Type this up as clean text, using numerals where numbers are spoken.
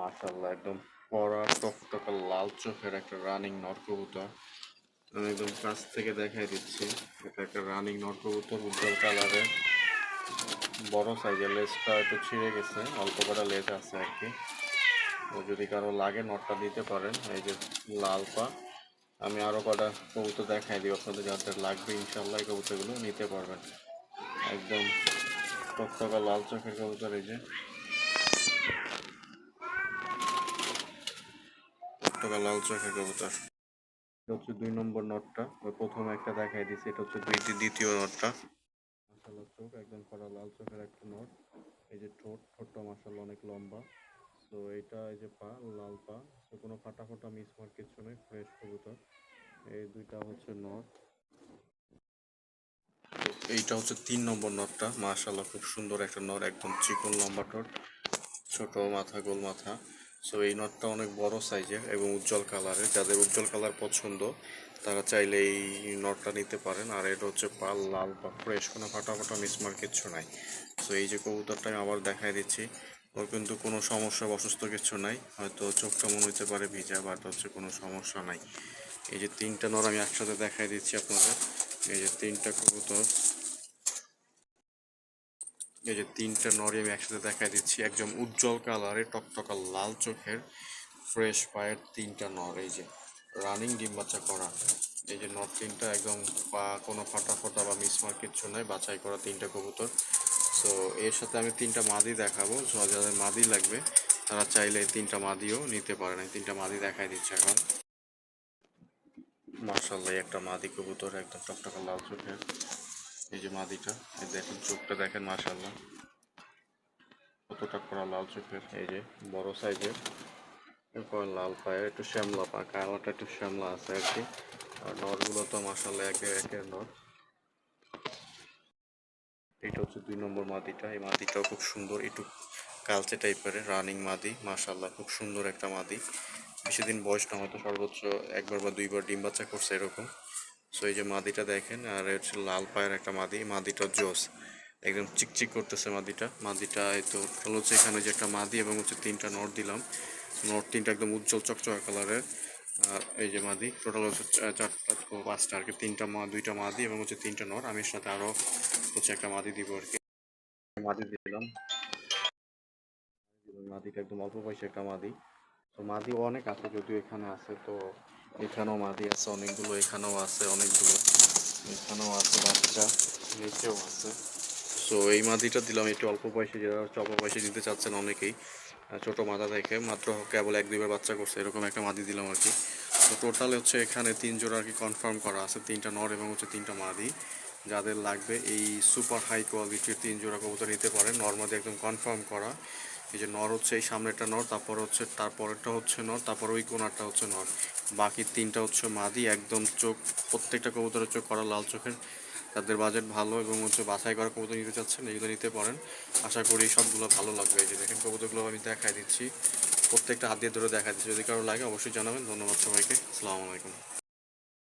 মাশাআল্লাহ একদম পরা টকটকা লাল চোখের একটা রানিং নর কবুতর। আমি একদম কাছ থেকে দেখাই দিচ্ছি। এটা একটা রানিং নর কবুতর, উজ্জ্বল কালারের, বড় সাইজের। লেজটা একটু ছিঁড়ে গেছে, অল্প কটা লেজ আছে আর কি। তো যদি কারো লাগে নটটা দিতে পারেন। এই যে লাল পা। আমি আরও কটা কবুতর দেখাই দিই আপনাদের, যাদের লাগবে ইনশাল্লাহ এই কবুতরগুলো নিতে পারবেন। একদম টকটকা লাল চোখের কবুতর। এই যে টকটকা লাল চোখের কবুতর। এটা হচ্ছে 2 নম্বর নটটা। প্রথমে একটা দেখাই দিছি, এটা হচ্ছে দ্বিতীয় নটটা। মাশাআল্লাহ চোখ একদম কড়া লাল চোখের একটা নট। এই যে ঠোঁটটা মাশাআল্লাহ অনেক লম্বা। তো এইটা এই যে পা, লাল পা। তো কোনো ফাটা ফাটা মিসমার্ক কিছু নেই, ফ্রেশ কবুতর। এই দুইটা হচ্ছে নট। এইটা হচ্ছে 3 নম্বর নটটা। মাশাআল্লাহ খুব সুন্দর একটা নট, একদম চিকন লম্বা ঠোঁট, ছোট মাথা, গোল মাথা। সো এই নটটা অনেক বড় সাইজের এবং উজ্জ্বল কালারের। যাদের উজ্জ্বল কালার পছন্দ তারা চাইলে এই নটটা নিতে পারেন। আর এটা হচ্ছে পাল লাল বা ফ্রেশ, কোনো ফাটা ফাটা মিসমার্ক কিচ্ছু নাই। সো এই যে কবুতরটা আমি আবার দেখাই দিচ্ছি, ওর কিন্তু কোনো সমস্যা অসুস্থ কিছু নাই। হয়তো চোখটা মনে হতে পারে ভিজা, বাট হচ্ছে কোনো সমস্যা নাই। এই যে 3টা নর আমি একসাথে দেখাই দিচ্ছি আপনাদের। এই যে 3টা কবুতর, এই যে 3টা নরই আমি একসাথে দেখাই দিচ্ছি। একদম উজ্জ্বল কালারে টকটকা লাল চোখের ফ্রেশ পায়ের 3টা নর। এই যে রানিং ডিম বাচ্চা করা। এই যে নর 3টা একদম পা কোনো ফাটা ফোটা বা মিসমার্ক কিচ্ছু নাই, বাছাই করা 3টা কবুতর। সো এর সাথে আমি 3টা মাদি দেখাবো। সো যাদের মাদি লাগবে তারা চাইলে এই 3টা মাদিও নিতে পারেন। এই 3টা মাদি দেখাই দিচ্ছে এখন। মার্শাল্লাহ একটা মাদি কবুতর, একদম টকটকা লাল চোখের। এই যে মাদিটা, এই দেখেন চোখটা দেখেন মার্শাল্লাহ কতটা করা লাল চোখের। এই যে বড় সাইজের, এরপর লাল পায়ের, একটু শ্যামলা পা, কালারটা একটু শ্যামলা আছে আর কি। আর নরগুলো তো মার্শাল্লাহ একের একের নর। এটা হচ্ছে 2 নম্বর মাদিটা। এই মাদিটাও খুব সুন্দর, একটু কালচে টাইপের রানিং মাদি। মাশাআল্লাহ খুব সুন্দর একটা মাদি। বেশি দিন বয়স না, হয়তো সর্বোচ্চ একবার বা দুইবার ডিম বাচ্চা করছে এরকম। সো এই যে মাদিটা দেখেন, আর হচ্ছে লাল পায়ের একটা মাদি। মাদিটা জোস, একদম চিকচিক করতেছে মাদিটা। মাদিটা এই তো হচ্ছে এখানে যে একটা মাদি এবং হচ্ছে 3টা নর দিলাম। নর 3টা একদম উজ্জ্বল চকচকা কালারের। আর এই যে মাদি টোটাল হচ্ছে 4টা 5টা আর কি। 2টা মাদি এবং হচ্ছে 3টা নর। আমি এর সাথে আরো হচ্ছে একটা মাদি দিব আর কি। মাদি দিলাম। মাদিটা একদম অল্প বয়সী একটা মাদি। তো মাদি অনেক আছে, যদিও এখানে আছে। তো এখানেও মাদি আছে অনেকগুলো, এখানেও আছে অনেকগুলো, এখানেও আছে বাচ্চা, নিচেও আছে। সো এই মাদিটা দিলাম একটু অল্প বয়সী, যারা হচ্ছে অল্প বয়সে দিতে চাচ্ছেন অনেকেই। ছোট মাথা থেকে মাত্র কেবল 1-2বার বাচ্চা করছে, এরকম একটা মাদি দিলাম আর কি। তো টোটাল হচ্ছে এখানে 3 জোড়া আর কি কনফার্ম করা আছে, 3টা নর এবং হচ্ছে 3টা মাদি। যাদের লাগবে এই সুপার হাই কোয়ালিটির 3 জোড়া কবুতর নিতে পারেন। নর মাদি একদম কনফার্ম করা। এই যে নর হচ্ছে এই সামনেটা নর, তারপর হচ্ছে তারপরেরটা হচ্ছে নর, তারপর ওই কোনারটা হচ্ছে নর, বাকি 3টা হচ্ছে মাদি। একদম চোখ, প্রত্যেকটা কবুতরের চোখ করা লাল চোখের। যাদের বাজেট ভালো এবং হচ্ছে বাছাই করা কবুতর নিতে চাচ্ছেন, এগুলো নিতে পারেন। আশা করি সবগুলো ভালো লাগবে। এই যে দেখেন কবুতরগুলো আমি দেখাই দিচ্ছি, প্রত্যেকটা হাত দিয়ে ধরে দেখাই দিচ্ছি। যদি কারো লাগে অবশ্যই জানাবেন। ধন্যবাদ সবাইকে, আসসালামু আলাইকুম।